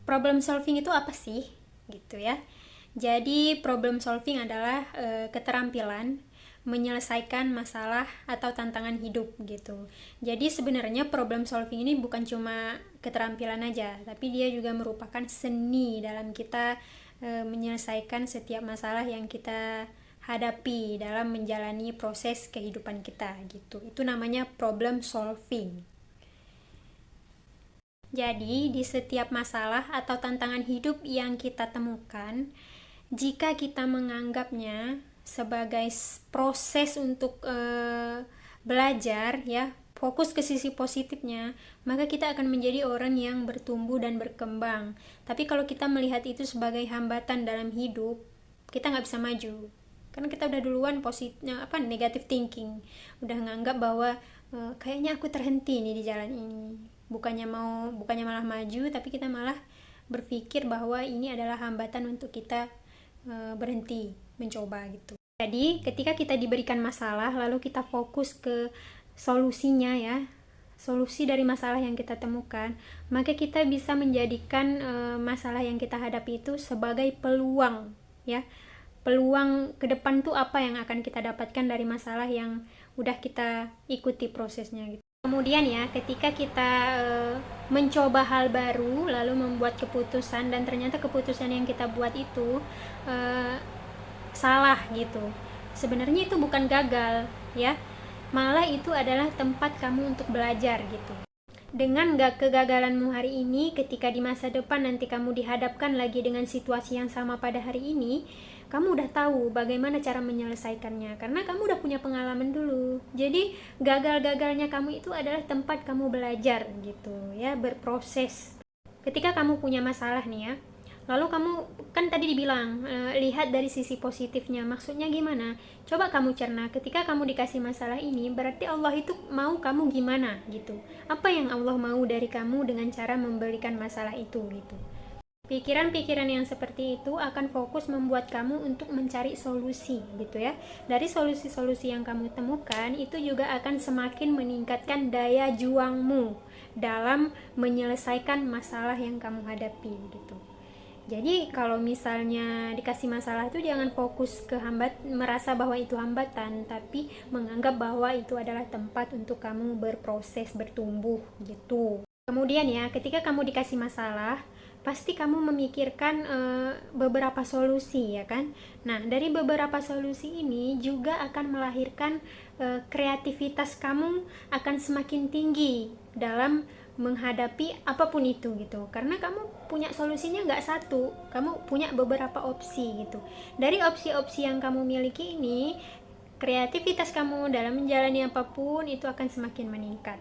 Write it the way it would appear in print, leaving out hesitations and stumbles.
Problem solving itu apa sih? Gitu ya. Jadi problem solving adalah keterampilan menyelesaikan masalah atau tantangan hidup gitu. Jadi sebenarnya problem solving ini bukan cuma keterampilan aja, tapi dia juga merupakan seni dalam kita menyelesaikan setiap masalah yang kita hadapi dalam menjalani proses kehidupan kita gitu. Itu namanya problem solving. Jadi, di setiap masalah atau tantangan hidup yang kita temukan, jika kita menganggapnya sebagai proses untuk belajar, ya, fokus ke sisi positifnya, maka kita akan menjadi orang yang bertumbuh dan berkembang. Tapi kalau kita melihat itu sebagai hambatan dalam hidup, kita nggak bisa maju. Karena kita udah duluan negative thinking, udah nganggap bahwa kayaknya aku terhenti nih di jalan ini, bukannya malah maju, tapi kita malah berpikir bahwa ini adalah hambatan untuk kita berhenti mencoba gitu. Jadi ketika kita diberikan masalah lalu kita fokus ke solusinya, ya, solusi dari masalah yang kita temukan, maka kita bisa menjadikan masalah yang kita hadapi itu sebagai peluang, ya. Peluang ke depan tuh apa yang akan kita dapatkan dari masalah yang udah kita ikuti prosesnya gitu. Kemudian ya, ketika kita mencoba hal baru lalu membuat keputusan dan ternyata keputusan yang kita buat itu salah gitu. Sebenarnya itu bukan gagal, ya. Malah itu adalah tempat kamu untuk belajar gitu. Dengan kegagalanmu hari ini, ketika di masa depan nanti kamu dihadapkan lagi dengan situasi yang sama pada hari ini, kamu udah tahu bagaimana cara menyelesaikannya, karena kamu udah punya pengalaman dulu. Jadi gagal-gagalnya kamu itu adalah tempat kamu belajar gitu, ya, berproses. Ketika kamu punya masalah nih, ya, lalu kamu kan tadi dibilang lihat dari sisi positifnya, maksudnya gimana? Coba kamu cerna, ketika kamu dikasih masalah ini, berarti Allah itu mau kamu gimana gitu. Apa yang Allah mau dari kamu dengan cara memberikan masalah itu gitu. Pikiran-pikiran yang seperti itu akan fokus membuat kamu untuk mencari solusi gitu ya. Dari solusi-solusi yang kamu temukan itu juga akan semakin meningkatkan daya juangmu dalam menyelesaikan masalah yang kamu hadapi gitu. Jadi kalau misalnya dikasih masalah itu jangan fokus ke merasa bahwa itu hambatan, tapi menganggap bahwa itu adalah tempat untuk kamu berproses, bertumbuh gitu. Kemudian ya, ketika kamu dikasih masalah, pasti kamu memikirkan beberapa solusi, ya kan? Nah, dari beberapa solusi ini juga akan melahirkan kreativitas kamu akan semakin tinggi dalam menghadapi apapun itu gitu, karena kamu punya solusinya nggak satu, kamu punya beberapa opsi gitu. Dari opsi-opsi yang kamu miliki ini, kreativitas kamu dalam menjalani apapun itu akan semakin meningkat.